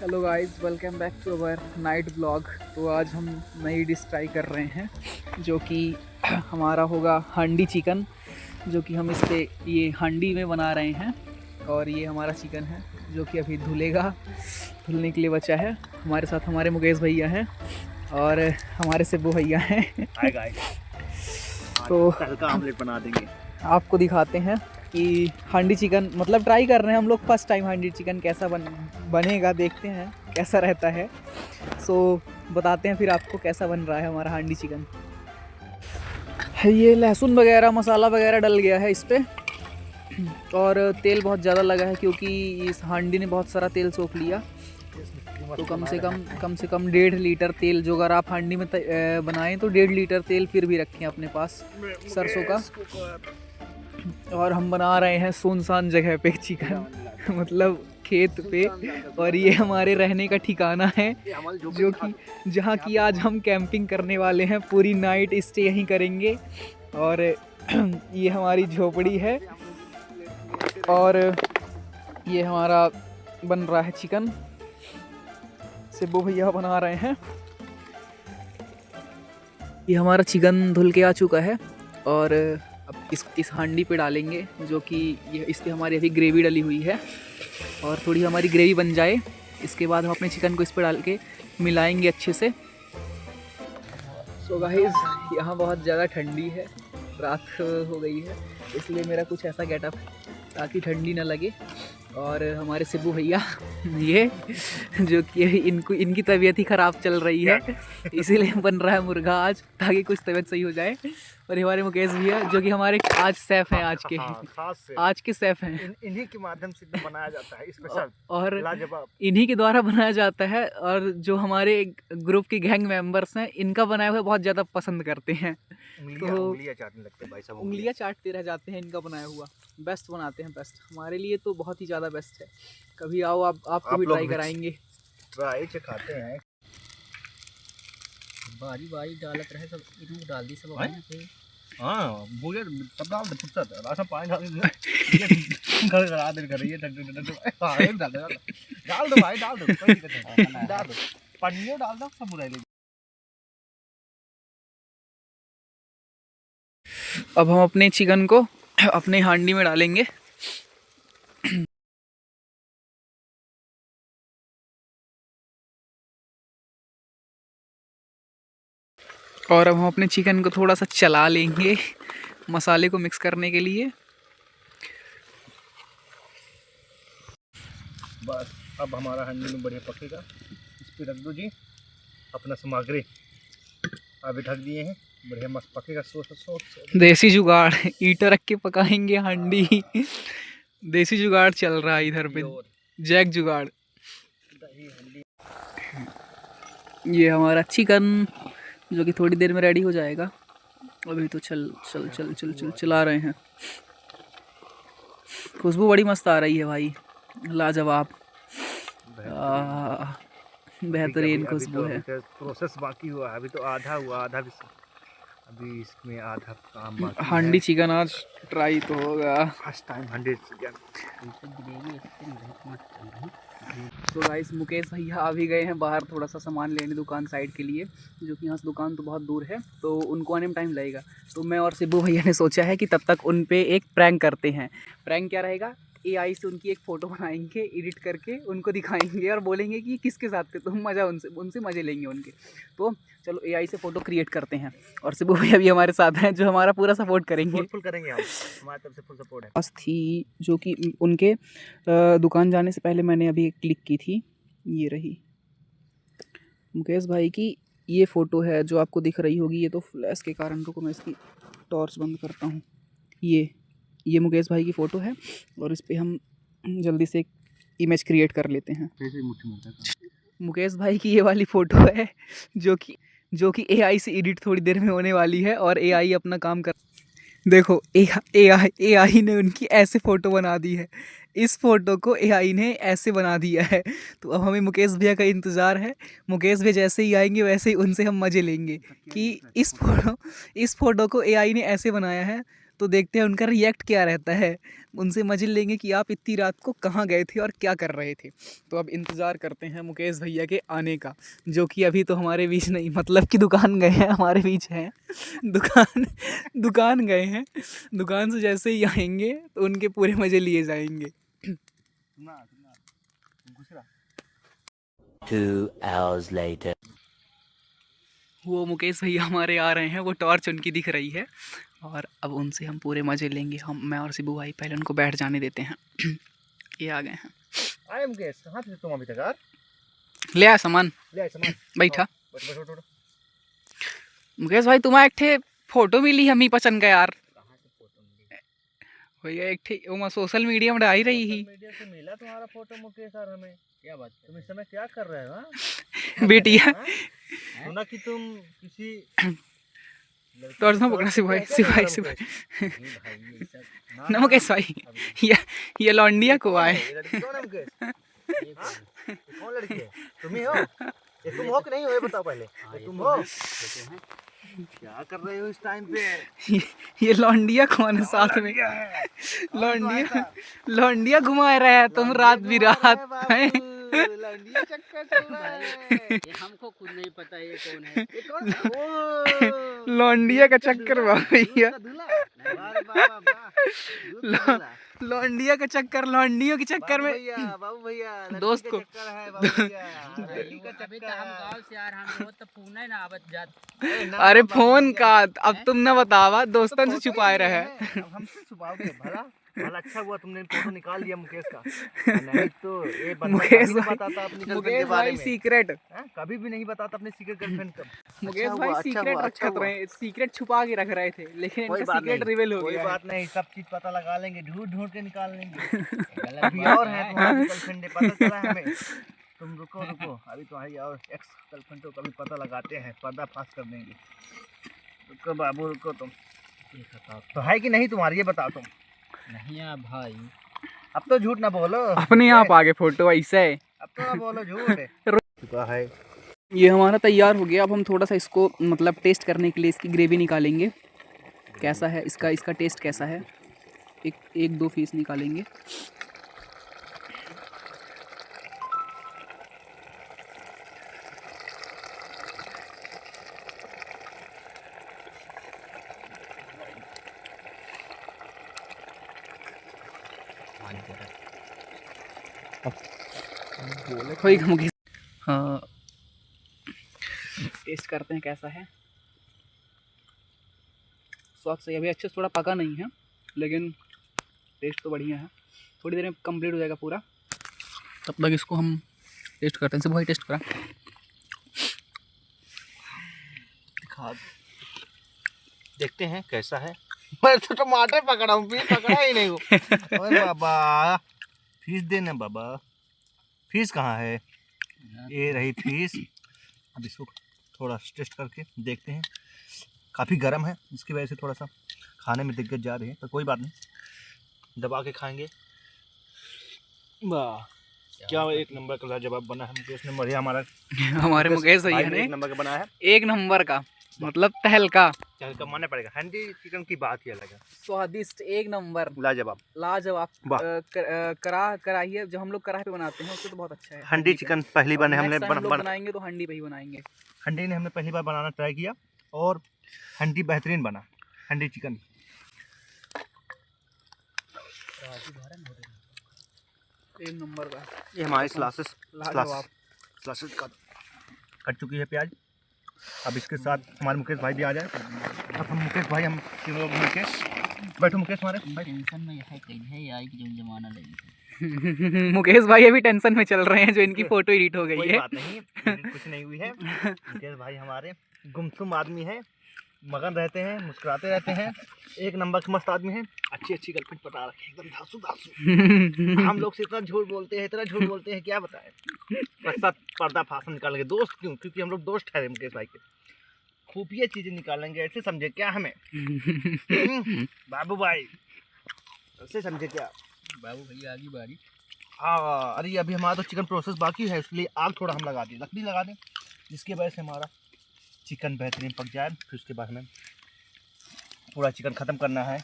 Hello guys, welcome back to our night blog. तो आज हम नई डिश ट्राई कर रहे हैं जो कि हमारा होगा हांडी चिकन, जो कि हम इस पे ये हांडी में बना रहे हैं। और ये हमारा चिकन है जो कि अभी धुलने के लिए बचा है। हमारे साथ हमारे मुकेश भैया हैं और हमारे सिब्बू भैया हैं। हाय गाइस, तो हल्का ऑमलेट बना देंगे। आपको दिखाते हैं कि हांडी चिकन मतलब ट्राई कर रहे हैं हम लोग फर्स्ट टाइम। हांडी चिकन कैसा बनेगा, देखते हैं कैसा रहता है। सो बताते हैं फिर आपको कैसा बन रहा है हमारा हांडी चिकन। ये लहसुन वगैरह मसाला वगैरह डल गया है इस पर, और तेल बहुत ज़्यादा लगा है क्योंकि इस हांडी ने बहुत सारा तेल सोख लिया। तो कम से कम 1.5 लीटर तेल, जो अगर आप हांडी में बनाएं तो 1.5 लीटर तेल फिर भी रखें अपने पास सरसों का। और हम बना रहे हैं सुनसान जगह पे चिकन मतलब खेत पे। और ये हमारे रहने का ठिकाना है जो कि जहाँ की आज हम कैंपिंग करने वाले हैं। पूरी नाइट स्टे यहीं करेंगे। और ये हमारी झोपड़ी है और ये हमारा बन रहा है चिकन। सिब्बू भैया बना रहे हैं। ये हमारा चिकन धुल के आ चुका है और अब इस हांडी पे डालेंगे, जो कि ये इस पर हमारी अभी ग्रेवी डली हुई है। और थोड़ी हमारी ग्रेवी बन जाए इसके बाद हम अपने चिकन को इस पर डाल के मिलाएंगे अच्छे से। सो गाइस, यहाँ बहुत ज़्यादा ठंडी है, रात हो गई है, इसलिए मेरा कुछ ऐसा गेटअप ताकि ठंडी ना लगे। और हमारे सिब्बू भैया ये जो कि इनकी तबीयत ही ख़राब चल रही है, इसीलिए बन रहा है मुर्गा आज ताकि कुछ तबीयत सही हो जाए। और हमारे मुकेश भैया जो कि हमारे आज शेफ़ हैं, आज के शेफ़ हैं। इन्हीं के माध्यम से बनाया जाता है स्पेशल और लाजवाब, इन्हीं के द्वारा बनाया जाता है। और जो हमारे ग्रुप के गैंग मेंबर्स हैं, इनका बनाया हुआ बहुत ज़्यादा पसंद करते हैं। उंगलियां चाटने लगते हैं भाई साहब, उंगलियां चाटते रह जाते हैं इनका बनाया हुआ। बेस्ट बनाते हैं, बेस्ट हमारे लिए तो बहुत ही ज़्यादा बेस्ट है। कभी आओ, आपको भी ट्राई कराएंगे। ट्राई खाते हैं। बारी बारी डालत रहे सब, इनको डाल दी सब। हाँ मुझे सब डाल दे, फुर्सत राशन पानी डाल दे, घर करा दे कर रही है। डाल दो भाई, डाल दो, कोई दिक्कत नहीं, डाल दो, पनीर डाल दो, सब बुराई। अब हम अपने चिकन को अपने हांडी में डालेंगे। और अब हम अपने चिकन को थोड़ा सा चला लेंगे मसाले को मिक्स करने के लिए। बस अब हमारा हांडी में बढ़िया पकेगा। इस पर रख दो जी अपना सामग्री, अभी ढक दिए हैं, बढ़िया मस्त पकेगा। देसी जुगाड़ ईंटा रख के पकाएंगे हांडी। देसी जुगाड़ चल रहा है इधर पे, जैक जुगाड़। ये हमारा चिकन जो कि थोड़ी देर में रेडी हो जाएगा। अभी तो चला रहे हैं। खुशबू बड़ी मस्त आ रही है भाई, लाजवाब, बेहतरीन खुशबू है। प्रोसेस बाकी हुआ, अभी तो आधा हुआ, आधा भी अभी इसमें आधा काम बाकी है। हांडी चिकन आज ट्राई तो होगा फर्स्ट टाइम हांडी चिकन। तो गाइस, मुकेश भैया आ भी गए हैं बाहर थोड़ा सा सामान लेने दुकान साइड के लिए, जो कि यहाँ से दुकान तो बहुत दूर है, तो उनको आने में टाइम लगेगा। तो मैं और सिब्बू भैया ने सोचा है कि तब तक उन पे एक प्रैंक करते हैं। प्रैंक क्या रहेगा, एआई से उनकी एक फ़ोटो बनाएंगे, एडिट करके उनको दिखाएंगे और बोलेंगे कि किसके साथ थे, तो हम मज़ा उनसे मज़े लेंगे उनके। तो चलो एआई से फ़ोटो क्रिएट करते हैं। और सिब्बू भैया भी हमारे साथ हैं जो हमारा पूरा सपोर्ट करेंगे। फुल करेंगे हम, हमारी तरफ से फुल सपोर्ट है। बस थी जो कि उनके दुकान जाने से पहले मैंने अभी क्लिक की थी, ये रही मुकेश भाई की। ये फ़ोटो है जो आपको दिख रही होगी, ये तो फ्लैश के कारण, रुको मैं इसकी टॉर्च बंद करता हूँ। ये मुकेश भाई की फ़ोटो है और इस पर हम जल्दी से एक इमेज क्रिएट कर लेते हैं। मुकेश भाई की ये वाली फ़ोटो है जो कि एआई से एडिट थोड़ी देर में होने वाली है और एआई अपना काम कर। देखो एआई ने उनकी ऐसे फ़ोटो बना दी है, इस फ़ोटो को एआई ने ऐसे बना दिया है। तो अब हमें मुकेश भैया का इंतज़ार है। मुकेश भैया जैसे ही आएंगे वैसे ही उनसे हम मज़े लेंगे कि इस फ़ोटो को एआई ने ऐसे बनाया है। तो देखते हैं उनका रिएक्ट क्या रहता है। उनसे मजे लेंगे कि आप इतनी रात को कहाँ गए थे और क्या कर रहे थे। तो अब इंतज़ार करते हैं मुकेश भैया के आने का, जो कि अभी तो हमारे बीच नहीं, मतलब कि दुकान गए हैं, हमारे बीच हैं। दुकान गए हैं। दुकान से जैसे ही आएंगे तो उनके पूरे मज़े लिए जाएंगे। 2 hours later. वो मुकेश भैया हमारे आ रहे हैं, वो टॉर्च उनकी दिख रही है और अब उनसे हम पूरे मज़े लेंगे। मैं और शिबू भाई पहले उनको बैठ जाने देते हैं। ये आ गए हैं। आए मुकेश, कहाँ थे तुम अभी तक यार? ले आया सामान, ले आए सामान। बैठा। बैठो। मुकेश भाई तुम्हारा एक ठे फोटो मिली हम ही पसंद का यार। भैया एक ठे वो सोशल मीडिया में डाल रही ही। मीडिया से मिला तुम्हारा फोटो मुकेश और हमें। क्या बात, तुम इस समय क्या कर रहे हो? बेटिया सुना कि तुम किसी तो पकड़ा सिपाही ना मुकेश भाई, ये लौंडिया को आए। कौन है मुकेश? कौन लड़की है? तुम ही हो? ये तुम हो कि नहीं हो ये बताओ पहले। ये तुम हो? क्या कर रहे हो इस टाइम पे? ये लौंडिया कौन है साथ में? लौंडिया घुमा रहा है तुम रात बिरात हैं। लौंडिया चक्कर चल रहा है। ये हमको खुद नहीं पता ये कौन है। ये कौन? ओ लौंडिया का चक्कर भैया, लौंडिया का चक्कर, लौंडियों के चक्कर में बाबू भैया दोस्त को चक्कर है बाबू भैया। अभी तो हम गाँव से यार हम लोग तो फोन है ना आवत जात। अरे फोन का अब तुम न बतावा, दोस्तन से छुपाए रहे। हमसे छुपाओगे? भला अच्छा हुआ तुमने फोटो निकाल लिया मुकेश का, नहीं तो ये मुकेश नहीं बताता अपनी गर्लफ्रेंड के मुकेश बारे भाई में। सीक्रेट, कभी भी नहीं बताता अपने सीक्रेट गर्लफ्रेंड का। मुकेश भाई सीक्रेट रखत रहे, सीक्रेट छुपा के रख रहे थे, लेकिन इनका सीक्रेट रिवील हो कोई गया। बात नहीं, सब चीज पता लगा लेंगे, ढूंढ के निकाल लेंगे। अभी और है तुम्हारी गर्लफ्रेंड, पता चला है हमें। तुम रुको अभी तुम्हारी और एक्स गर्लफ्रेंड को कभी पता लगाते हैं, पर्दाफाश कर देंगे। रुको बाबू रुको, तुम तो है कि नहीं तुम्हारी, ये बताओ तुम। नहीं यार भाई, अब तो झूठ ना बोलो, अपने आप आगे फोटो ऐसे है। अब तो ना बोलो झूठ चुका है। ये हमारा तैयार हो गया। अब हम थोड़ा सा इसको मतलब टेस्ट करने के लिए इसकी ग्रेवी निकालेंगे, कैसा है इसका टेस्ट कैसा है। एक दो पीस निकालेंगे। हाँ टेस्ट करते हैं कैसा है। स्वाद सही, अभी अच्छे से थोड़ा पका नहीं है लेकिन टेस्ट तो बढ़िया है। थोड़ी देर में कंप्लीट हो जाएगा पूरा, तब तक इसको हम टेस्ट करते हैं। सब भाई टेस्ट करा, देखते हैं कैसा है। मैं तो टमाटर पकड़ा हूँ, फीस पकड़ा ही नहीं हूँ। ओए बाबा, फीस देना बाबा। फीस कहाँ है? ये रही फीस। अब इसको थोड़ा टेस्ट करके देखते हैं। काफ़ी गर्म है, इसकी वजह से थोड़ा सा खाने में दिक्कत जा रही है, पर कोई बात नहीं, दबा के खाएंगे। वाह क्या एक नंबर का लाजवाब बना है मुकेश ने, बढ़िया। हमारे मुकेश भैया ने एक नंबर का बनाया है, एक नंबर का, मतलब तहलका मानना पड़ेगा। हंडी चिकन की बात ही अलग है, स्वादिष्ट, एक नंबर, लाजवाब। कढ़ाई है, जो हम लोग कढ़ाई पे बनाते हैं उससे तो बहुत अच्छा है। हंडी चिकन पहली बार हमने बनाएंगे तो हंडी पे ही बनाएंगे। हंडी ने हमने पहली बार बनाना ट्राई किया और हंडी बेहतरीन बना, हंडी चिकन। एक नंबर का। ये हमारी स्लासेस कट चुकी है प्याज। अब इसके साथ हमारे मुकेश भाई भी आ जाए। अब हम मुकेश भाई, हम तीनों लोग मिलके बैठो। मुकेश हमारे टेंशन में है यार कि जो जमाना लगी। मुकेश भाई अभी टेंशन में चल रहे हैं, जो इनकी फोटो एडिट हो गई है। कोई बात नहीं, कुछ नहीं हुई है। मुकेश भाई हमारे गुमसुम आदमी है, मगन रहते हैं, मुस्कुराते रहते हैं, एक नंबर के मस्त आदमी है। अच्छी गर्लफ्रेंड पटा रखे, एकदम धासु। हम लोग से इतना झूठ बोलते हैं, क्या बताएं। सच पर्दा फांस निकाल के दोस्त क्यों? क्योंकि हम लोग दोस्त ठहरे मुकेश भाई के। खुफिया चीजें निकालेंगे, ऐसे समझे क्या हमें? बाबू भाई ऐसे समझे क्या? बाबू भैया आगे बारी। हाँ, अरे अभी हमारा तो चिकन प्रोसेस बाकी है, इसलिए आग थोड़ा हम लगा दें, लकड़ी लगा दें, जिसकी वजह से हमारा चिकन बेहतरीन पक जाए। फिर उसके बाद हमें पूरा चिकन ख़त्म करना है।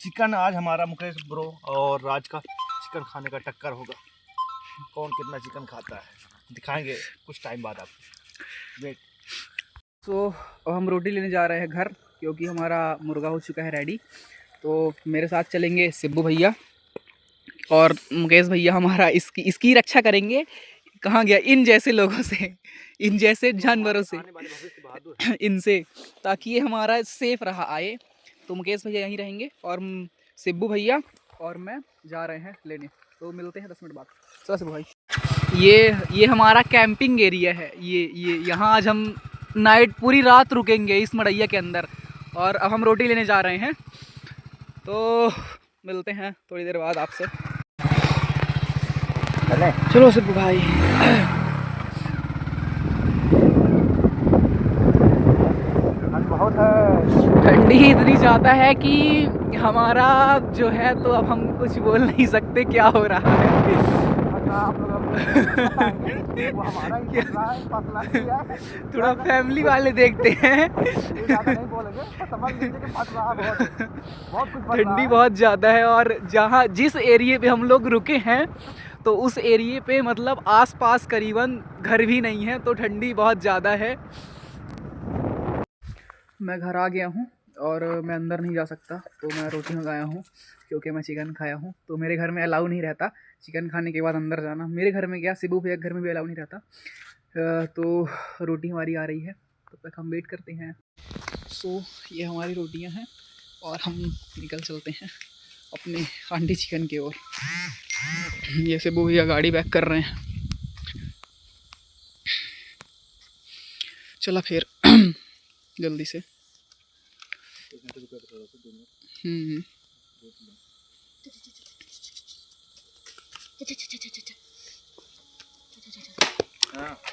चिकन आज हमारा मुकेश ब्रो और राज का चिकन खाने का टक्कर होगा। कौन कितना चिकन खाता है दिखाएंगे कुछ टाइम बाद आपको। वेट। सो अब हम रोटी लेने जा रहे हैं घर, क्योंकि हमारा मुर्गा हो चुका है रेडी। तो मेरे साथ चलेंगे सिब्बू भैया और मुकेश भैया, हमारा इसकी रक्षा करेंगे। कहाँ गया? इन जैसे लोगों से, इन जैसे जानवरों से, इनसे, ताकि ये हमारा सेफ रहा आए। तो मुकेश भैया यहीं रहेंगे और सिब्बू भैया और मैं जा रहे हैं लेने। तो मिलते हैं 10 मिनट बाद। चलो सिब्बू भाई। ये हमारा कैंपिंग एरिया है। ये यहाँ आज हम नाइट पूरी रात रुकेंगे इस मड़ैया के अंदर। और अब हम रोटी लेने जा रहे हैं, तो मिलते हैं थोड़ी देर बाद आपसे। चलो सिब्बू भाई। बहुत है, ठंडी इतनी ज़्यादा है कि हमारा जो है, तो अब हम कुछ बोल नहीं सकते क्या हो रहा है। आप लोग वो हमारा ही फसला किया है। थोड़ा फैमिली वाले देखते हैं। ज़्यादा नहीं बोलेंगे, समझ लीजिए कि फट रहा बहुत कुछ फट रहा ठंडी है। बहुत ज़्यादा है और जिस एरिए पे हम लोग रुके हैं, तो उस एरिए पे मतलब आसपास करीबन घर भी नहीं है, तो ठंडी बहुत ज़्यादा है। मैं घर आ गया हूँ और मैं अंदर नहीं जा सकता, तो मैं रोटी मंगाया हूँ क्योंकि मैं चिकन खाया हूँ। तो मेरे घर में अलाउ नहीं रहता चिकन खाने के बाद अंदर जाना। मेरे घर में क्या, सिब्बू भैया के घर में भी अलाउ नहीं रहता। तो रोटी हमारी आ रही है, तब तक हम वेट करते हैं। सो ये हमारी रोटियाँ हैं और हम निकल चलते हैं अपने हांडी चिकन की ओर। ये सिब्बू भैया गाड़ी बैक कर रहे हैं। चला फिर जल्दी से।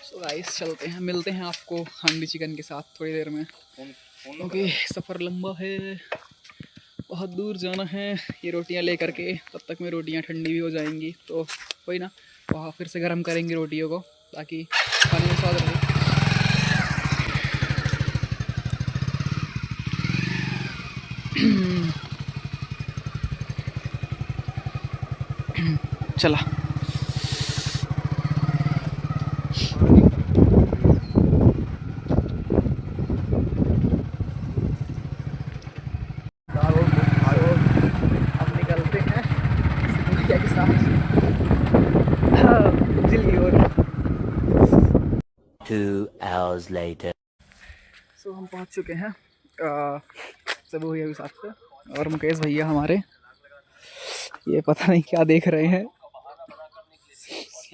सो गाइस चलते हैं, मिलते हैं आपको हांडी चिकन के साथ थोड़ी देर में। ओके, सफ़र लंबा है, बहुत दूर जाना है ये रोटियां लेकर के। तब तक में रोटियां ठंडी भी हो जाएंगी, तो कोई ना, वहाँ फिर से गर्म करेंगे रोटियों को ताकि खाने में स्वाद रहे। चला। अब निकलते हैं भैया के साथ दिल्ली और। 2 hours later. सो हम पहुंच चुके हैं सिब्बू भैया के साथ पे, और मुकेश भैया हमारे ये पता नहीं क्या देख रहे हैं।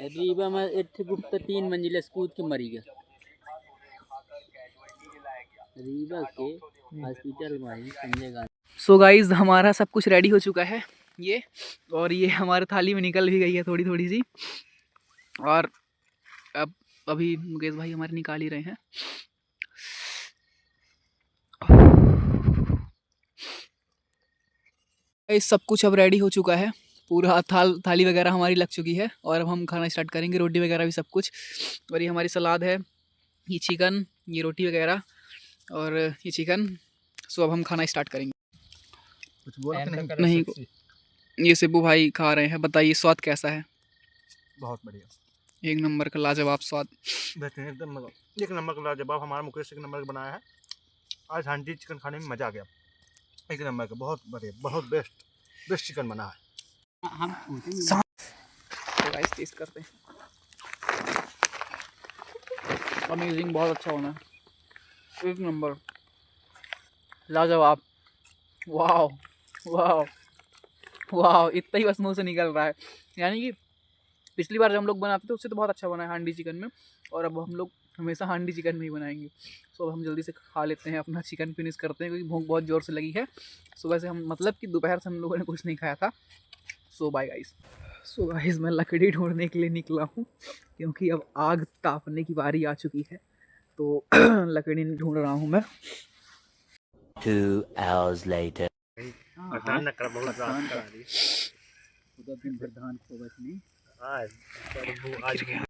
रीवा में एक गुप्त 3 मंजिला कूद के मरी गया। रीवा के हॉस्पिटल में संजय गांधी। सो गाइज हमारा सब कुछ रेडी हो चुका है ये, और ये हमारे थाली में निकल भी गई है थोड़ी थोड़ी सी। और अब अभी मुकेश भाई हमारे निकाल ही रहे हैं। सब कुछ अब रेडी हो चुका है, पूरा थाली वगैरह हमारी लग चुकी है, और अब हम खाना स्टार्ट करेंगे, रोटी वगैरह भी सब कुछ। और ये हमारी सलाद है, ये चिकन, ये रोटी वगैरह और ये चिकन। सो अब हम खाना स्टार्ट करेंगे। कुछ बोला कि नहीं, ये सिब्बू भाई खा रहे हैं। बताइए स्वाद कैसा है? बहुत बढ़िया, एक नंबर का लाजवाब स्वाद। बेहतरीन, एकदम एक नंबर का लाजवाब। हमारा मुकेश एक नंबर का बनाया है। आज हांडी चिकन खाने में मज़ा आ गया, एक नंबर का, बहुत बढ़िया, बहुत बेस्ट चिकन बना है। हम तो गाइस टेस्ट करते हैं। अमेजिंग, बहुत अच्छा होना है, एक नंबर, लाजवाब। वाह वाह वाह, इतना ही बस मुँह से निकल रहा है। यानी कि पिछली बार जब हम लोग बनाते थे उससे तो बहुत अच्छा बना है हांडी चिकन में, और अब हम लोग हमेशा हांडी चिकन में ही बनाएंगे। सो अब हम जल्दी से खा लेते हैं, अपना चिकन फिनिश करते हैं, क्योंकि भूख बहुत ज़ोर से लगी है। सुबह से हम, मतलब कि दोपहर से हम लोगों ने कुछ नहीं खाया था। सो बाय गाइस। सो गाइस मैं लकड़ी ढूंढने के लिए निकला हूँ, क्योंकि अब आग तापने की बारी आ चुकी है, तो लकड़ी ढूंढ रहा हूँ मैं। 2 hours later. आसान न कर, बहुत आसान कर रही है। दिन भर धान को बचने आज